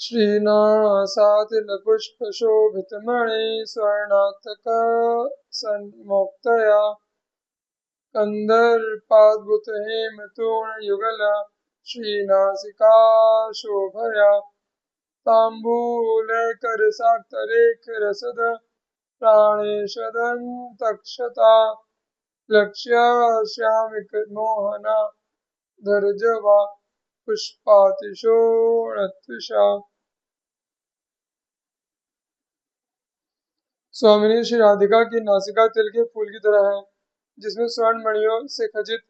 श्रीनासातिलपुष्पशोभितमणि स्वर्णातकसन्मोक्तया कन्दर्पाद्भुतहेमतोरणयुगला श्रीनासिकाशोभया ताम्बूलकरसाक्तरेखरसद प्राणेशदन्तक्षता लक्ष्यश्यामिकमोहना धरजवा पुष्पातिशोणत्विषा। स्वामिनी श्री राधिका की नासिका तिल के फूल की तरह है, जिसमें स्वर्ण मणियों से खचित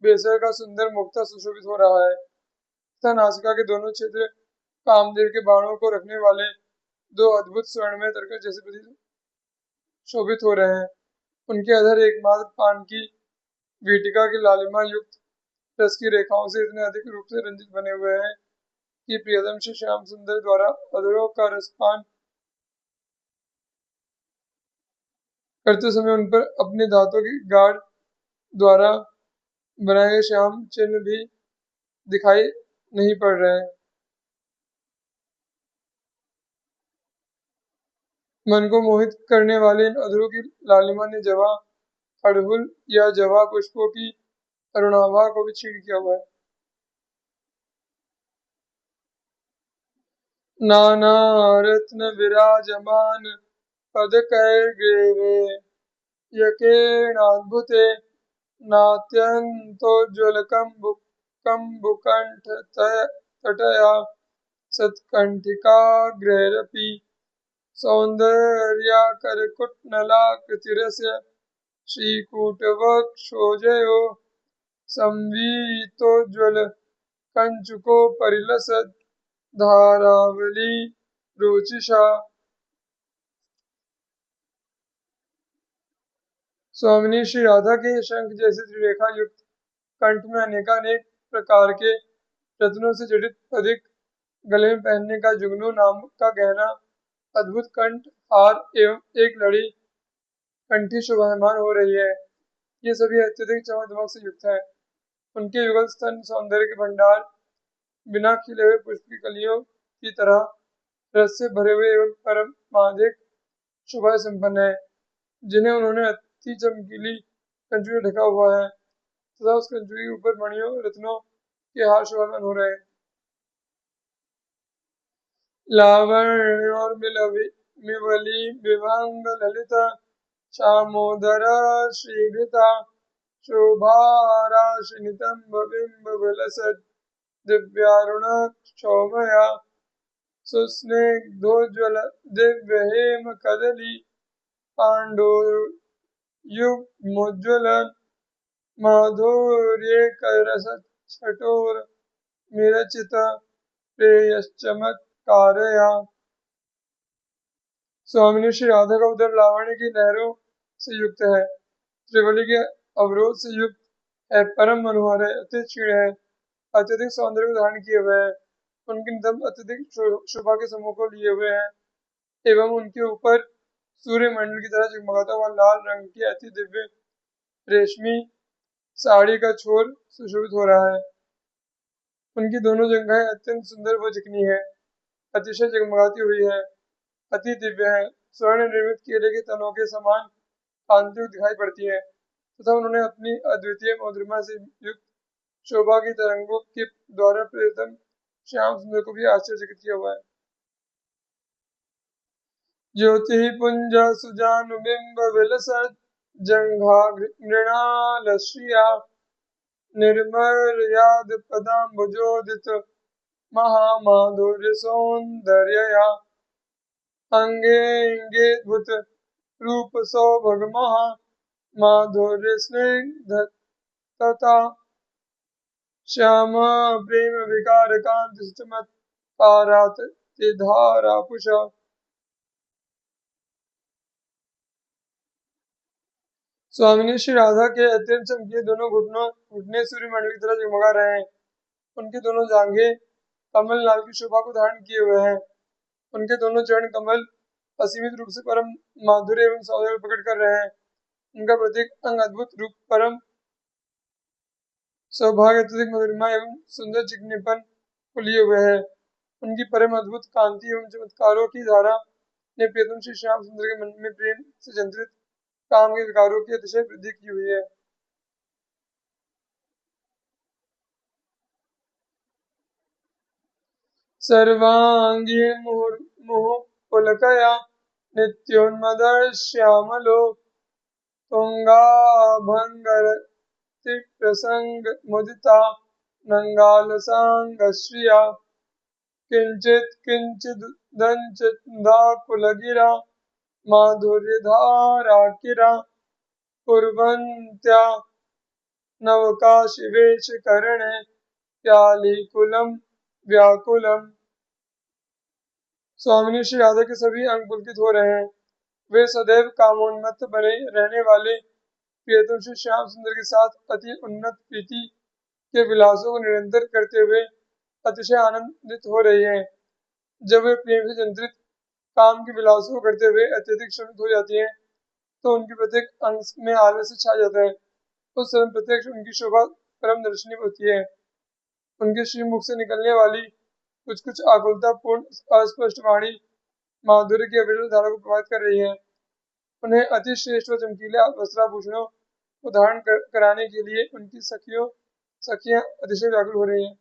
बेसर का सुंदर मुक्ता सुशोभित हो रहा है तथा नासिका के दोनों क्षेत्र कामदेव के बाणों को रखने वाले दो अद्भुत स्वर्णमय तरकश जैसे प्रतीत शोभित हो रहे हैं। उनके अधर एकमात्र पान की वीटिका की लालिमा युक्त रस की रेखाओं से इतने अधिक रूप से रंजित बने हुए हैं कि प्रियतम श्री श्याम सुंदर द्वारा अधरों का रसपान करते समय उन पर अपने दांतों की गाढ़ द्वारा बनाए गए श्याम चिन्ह भी दिखाई नहीं पड़ रहे हैं। मन को मोहित करने वाले इन अधरों की लालिमा ने जवा अड़हुल या जवा पुष्पों की अरुणाभा को भी छीन किया हुआ है। नाना रत्न विराजमान पद कैर्ग्रीवे यकेणाद्भुते नात्यन्तोज्ज्वल कम्बुकण्ठ तटया सत्कण्ठिकाग्रैरपि सौन्दर्याकरकुट्नलाकृतिरस्य श्रीकूटवक्षोजयो संवीतोज्ज्वल कञ्चुकोपरिलसत् धारावली रुचिषा। स्वामिनी श्री राधा के शंख जैसे त्रिरेखा युक्त कंठ में अनेकानेक प्रकार के रत्नों से जड़ित अधिक गले में पहनने का जुगनू नाम का गहना अद्भुत कंठ हार एवं एक लड़ी कंठी शोभायमान हो रही है। ये सभी अत्यधिक चमक दमक से युक्त है। उनके युगल स्तन सौंदर्य के भंडार बिना खिले हुए पुष्प की कलियों की तरह रस से भरे हुए एवं परमाधिक शोभा संपन्न है, जिन्हें उन्होंने अति चमकीली कंचू से ढका हुआ है तथा उस कंचू के ऊपर मणियों रत्नों के हार शोभायमान हो रहे हैं। लावण्योर्मिवली विभंग ललिता चामोदरा श्रीभृता शोभाराशिनितंब बिंब विलसत् दिव्यारुणक्षोभया सुस्निग्धोज्ज्वल दिव्य हेम कदली पाण्डुयुग्मोज्ज्वलन माधुर्येकरसच्छटोर मिरचित प्रेयश्चमत्कारया। स्वामिनी श्री राधा का उदर लावण्य की लहरों से युक्त है, त्रिवली के अवरोध से युक्त है, परम मनोहर है, अति क्षीण है, अत्यधिक सौंदर्य को धारण किए हुए हैं, उनके नितंब अत्यधिक शोभा के समूह को लिए हुए हैं एवं उनके ऊपर सूर्य मंडल की तरह जगमगाता हुआ लाल रंग की अति दिव्य रेशमी साड़ी का छोर सुशोभित हो रहा है। उनकी दोनों जंघाएं अत्यंत सुंदर व चिकनी है, अतिशय जगमगाती हुई है, अति दिव्य है, स्वर्ण निर्मित केले के तनों के समान कांति दिखाई पड़ती है तथा उन्होंने अपनी अद्वितीय मधुरिमा से युक्त शोभा की तरंगों के द्वारा प्रियतम श्याम सुंदर को भी आश्चर्यचकित किया हुआ है। ज्योति पुंज सुजानुबिंब विलसत् जंघाग्रृणालश्रिया निर्मर्याद पदाम्बुजोदित महामाधुर्य सौंदर्यया अंगेंगेद्भुत रूप सौभग महा माधुर्य स्निग्धता श्याम प्रेम विकार कांति चमत्कारात् धारापुषा। स्वामिनी श्री राधा के अत्यंत चमकीले दोनों घुटने सूर्यमंडल की तरह जगमगा रहे हैं। उनके दोनों जांघें कमल लाल की शोभा को धारण किए हुए हैं। उनके दोनों चरण कमल असीमित रूप से परम माधुर्य एवं सौंदर्य प्रकट कर रहे हैं। उनका प्रत्येक अंग अद्भुत रूप परम सौभाग्य अत्यधिक मधुरिमा एवं सुंदर चिकनेपन को लिए हुए है। उनकी परम अद्भुत कांति एवं चमत्कारों की धारा ने प्रियतम श्री श्याम सुंदर के मन में प्रेम से जंत्रित काम के विकारों की अतिशय वृद्धि की हुई है। सर्वांगी मुहुपुलकया नित्योन्मदश्यामलो तुंगाभंगरति प्रसंग मुदिता नंगालसांगश्रिया किंचित किंचिदंचिदाकुलगिरा माधुर्यधाराकिरा कुर्वन्त्या नवकाशिवेशकरणे प्यालीकुलम व्याकुलम। स्वामिनी श्री राधा के सभी अंग पुलकित हो रहे हैं। वे सदैव कामोन्मत्त बने रहने वाले प्रियतम श्री श्याम सुंदर के साथ अति उन्नत प्रीति के विलासों को निरंतर करते हुए अतिशय आनंदित हो रही है। जब वे प्रेम से जंत्रित काम के विलासों को करते हुए अत्यधिक श्रमित हो जाती हैं, तो उनके प्रत्येक अंग में आलस्य छा जाता है। उस समय प्रत्यक्ष उनकी शोभा परम दर्शनीय होती है। उनके श्रीमुख से निकलने वाली कुछ कुछ आकुलता पूर्ण अस्पष्ट वाणी माधुर्य की अविरल धारा को प्रभावित कर रही है। उन्हें अति श्रेष्ठ व चमकीले वस्त्राभूषणों को धारण कराने के लिए उनकी सखियां अतिशय व्याकुल हो रही हैं।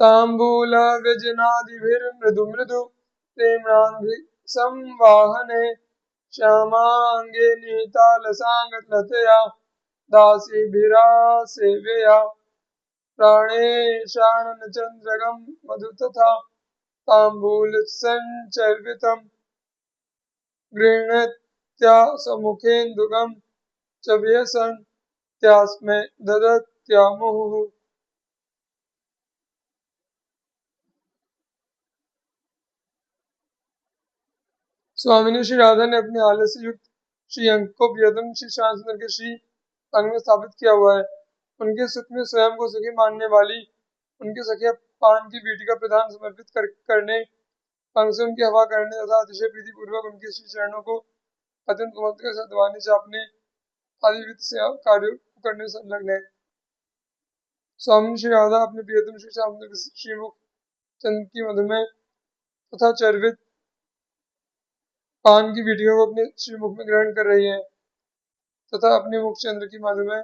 तांबूल व्यजनादिभिर्मृदु मृदु प्रेम्णांघ्रि संवाहने श्यामांगे नीतालसांगलतया दासीभिरासेव्यया प्राणेशाननचन्द्रगं मधु तथा ताम्बूलसञ्चर्वितं गृह्णत्या सम्मुखेन्दुगं च व्यसन् त्यास्मै ददत्या मुहुः। स्वामिनी श्री राधा ने अपने आलस्य युक्त श्री अंक को प्रियतम श्री श्याम सुंदर के श्री अंग में स्थापित किया हुआ है। उनके सुख में स्वयं को सुखी मानने वाली उनकी सखिया पान की बीटी का प्रदान समर्पित करने, अंग से उनकी हवा करने तथा अतिशय प्रीति पूर्वक उनके श्री चरणों को अत्यंत कोमलता के साथ दबाने चापने आदि विविध सेवा कार्यों को करने में संलग्न है। स्वामी श्री राधा अपने प्रियतम श्री श्याम सुंदर के श्रीमुख चंद्र की मधुमेह तथा चर्वित पान की बीटियों को अपने श्रीमुख में ग्रहण कर रही है तथा अपने मुख चंद्र की मधुमेह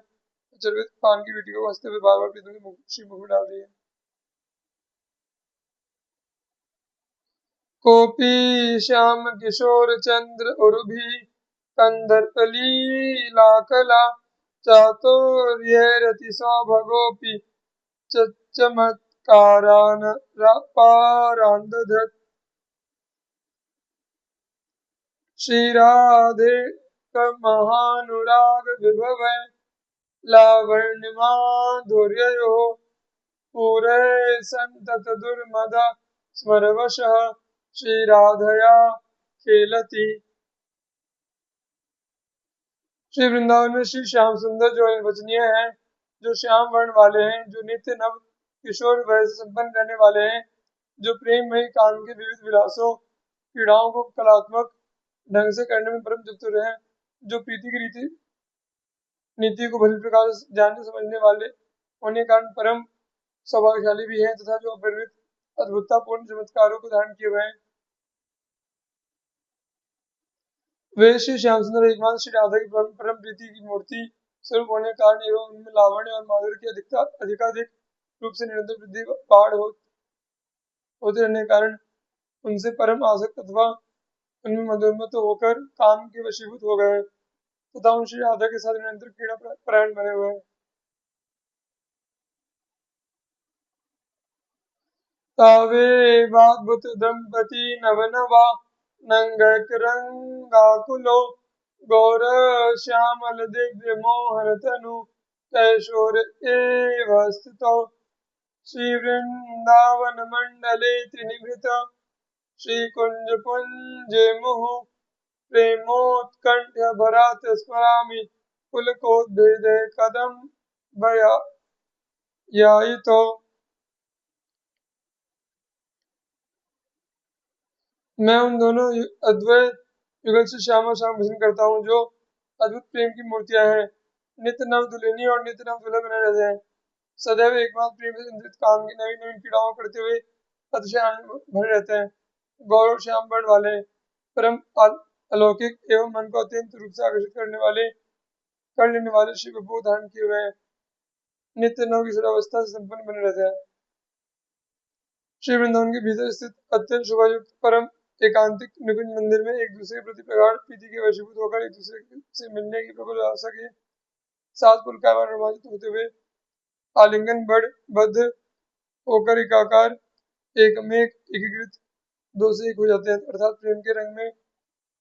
चर्वित पान की बीटियों को हंसते हुए बार बार प्रियतम के श्रीमुख में डाल रही है। कोपी श्याम किशोर चंद्र उर्भी कंदर्पलीलाकला चातुर्यरति सौभगोपि चमत्कारानपारान्दधत् श्रीराधे महानुराग विभवै लावण्यमाधुर्ययोः पूरे संतत दुर्मदा स्मरवशः श्रीराधया खेलती। श्री वृंदावन में श्री श्याम सुंदर जो निर्वचनीय हैं, जो श्याम वर्ण वाले हैं, जो नित्य नव किशोर वय से संपन्न रहने वाले हैं, जो प्रेम में काम के विविध विलासों क्रीड़ाओं को कलात्मक ढंग से करने में परम चतुर हैं, जो प्रीति की नीति को भली प्रकार से जानने समझने वाले होने के कारण परम सौभाग्यशाली भी हैं तथा जो अपरिमित अद्भुततापूर्ण चमत्कारों को धारण किए हुए हैं। वे श्री श्याम सुंदर एकमात्र श्री राधा की परम प्रीति की मूर्ति स्वरूप होने के कारण एवं उनमें लावण्य और माधुर्य की अधिकाधिक रूप से निरंतर वृद्धि बाढ़ होते रहने के कारण उनसे परम आसक्त अथवा उनमें मधुरमत होकर काम के वशीभूत हो गए तथा उन श्री राधा के साथ निरंतर क्रीड़ा परायण बने हुए हैं। तावेवाद्भुत दंपति नवनवा नंगकरंगाकुलो गौर श्यामल दिव्य मोहन तनु कैशोर एव स्थितो श्री वृंदावन मंडले त्रिनिभृत श्री कुंज पुंजे मुहु प्रेमोत्कंठ भरात स्मरामि पुलकोद्भेदे कदम भयायितो। मैं उन दोनों अद्वैत युगल से श्यामा श्याम भजन करता हूँ, जो अद्भुत प्रेम की मूर्तियां हैं, नित्य नव दुल्हनी और नित्य नव दुल्हा बने रहते हैं। सदैव एकमात्र प्रेम से इंद्रित काम की नवीन नवीन क्रीड़ाओं करते हुए अतिशय आनंद भरे रहते हैं। गौरव श्याम वर्ण वाले परम अलौकिक एवं मन को अत्यंत रूप से आकर्षित कर लेने वाले शिव को धारण किए हुए हैं। नित्य नव किशोरावस्था से संपन्न बने रहते हैं। श्री वृंदावन के भीतर स्थित अत्यंत शोभायुक्त परम एकांतिक निकुंज मंदिर में एक दूसरे के प्रति प्रगाढ़ प्रीति के वशीभूत होकर एक दूसरे से मिलने की प्रबल आशा के साथ पुलकायमान रोमांचित होते हुए आलिंगन बद्ध होकर एकाकार एकमेक एकीकृत दो से एक हो जाते हैं, अर्थात प्रेम के रंग में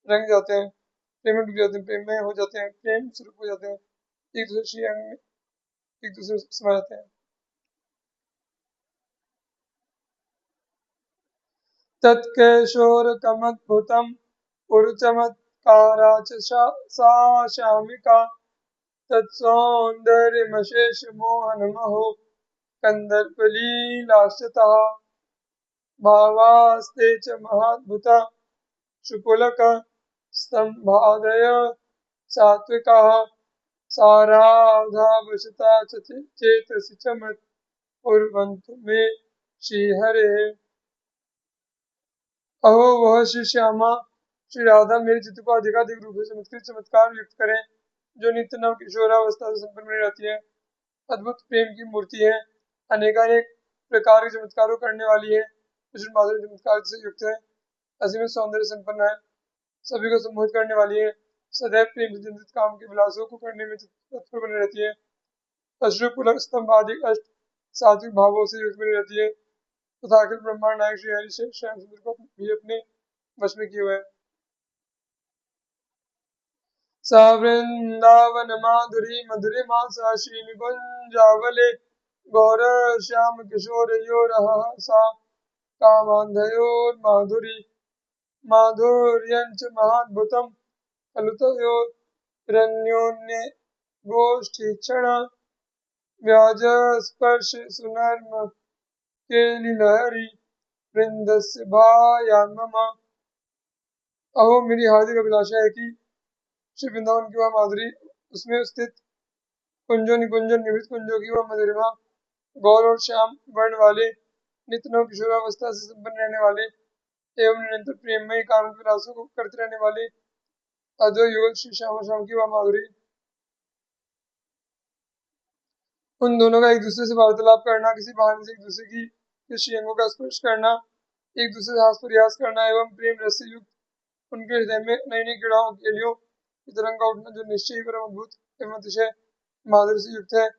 रंग जाते हैं, प्रेम में डूब जाते हैं, प्रेम में हो जाते हैं, प्रेम स्वरूप हो जाते हैं, एक दूसरे श्री अंग में एक दूसरे से समा जाते हैं। तत्केशोरकमद्भुतम् उरुचमत्कारा च सा श्यामिका तत्सौन्दर्यमशेषमोहनमहो कन्दर्पलीलाश्चतः भावास्ते च महाद्भुता शुपुलकस्तम्भादय सात्विकाः साराधावशता चेतसि च मत्कुर्वन्तु मे श्रीहरेः। अहो वह श्री श्यामा श्री राधा मेरे चित्त को अधिकाधिक रूप से चमत्कार युक्त करें, जो नित्य नव किशोरावस्था से संपन्न बनी रहती है, अद्भुत प्रेम की मूर्ति है, अनेकानेक प्रकार के चमत्कारों करने वाली है, माधुर्य चमत्कार से युक्त है, असीमित सौंदर्य संपन्न है, सभी को सम्मोहित करने वाली है, सदैव प्रेम से चिंतित काम के विलासों को करने में तत्पर बनी रहती है, अश्रु पुलक स्तंभ आदि अष्ट सात्विक भावों से युक्त बनी रहती है तथा अखिल ब्रह्मांड नायक श्री हरि से श्याम सुंदर को भी अपने वश में किए हुए हैं। सा वृंदावन माधुरी मधुरिमा सा श्री निकुंजावले गौर श्याम किशोर यो सा कामांधयोर्माधुरी माधुर्यंच महाद्भुतम फलुतयोरन्योन्य गोष्ठीक्षण व्याज स्पर्श सुनर्म केलिलहरी वृंदस्य भायान्ममा। अहो मेरी हार्दिक अभिलाषा है कि श्री वृंदावन की वह माधुरी, उसमें स्थित कुंजों निकुंजों निवृत्त कुंजों की वह मधुरिमा, गौर और श्याम वर्ण वाले नित्य नव किशोरावस्था से संपन्न रहने वाले एवं निरंतर प्रेममय काम विलासों को करते रहने वाले अद्वैत युगल श्री श्याम श्याम की वह माधुरी, उन दोनों का एक दूसरे से वार्तालाप करना, किसी बहाने से एक दूसरे की श्री अंगों का स्पर्श करना, एक दूसरे से हास प्रयास करना एवं प्रेम रस से युक्त उनके हृदय में नई नई क्रीड़ाओं केलियों की तरंग का उठना, जो निश्चय ही परम अद्भुत एवं अतिशय माधुर्य से युक्त है,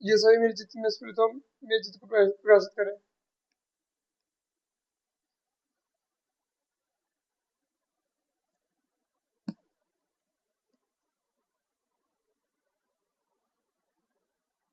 ये सभी मेरे चित्त में स्फुरित हो मेरे चित्त को प्रकाशित करें।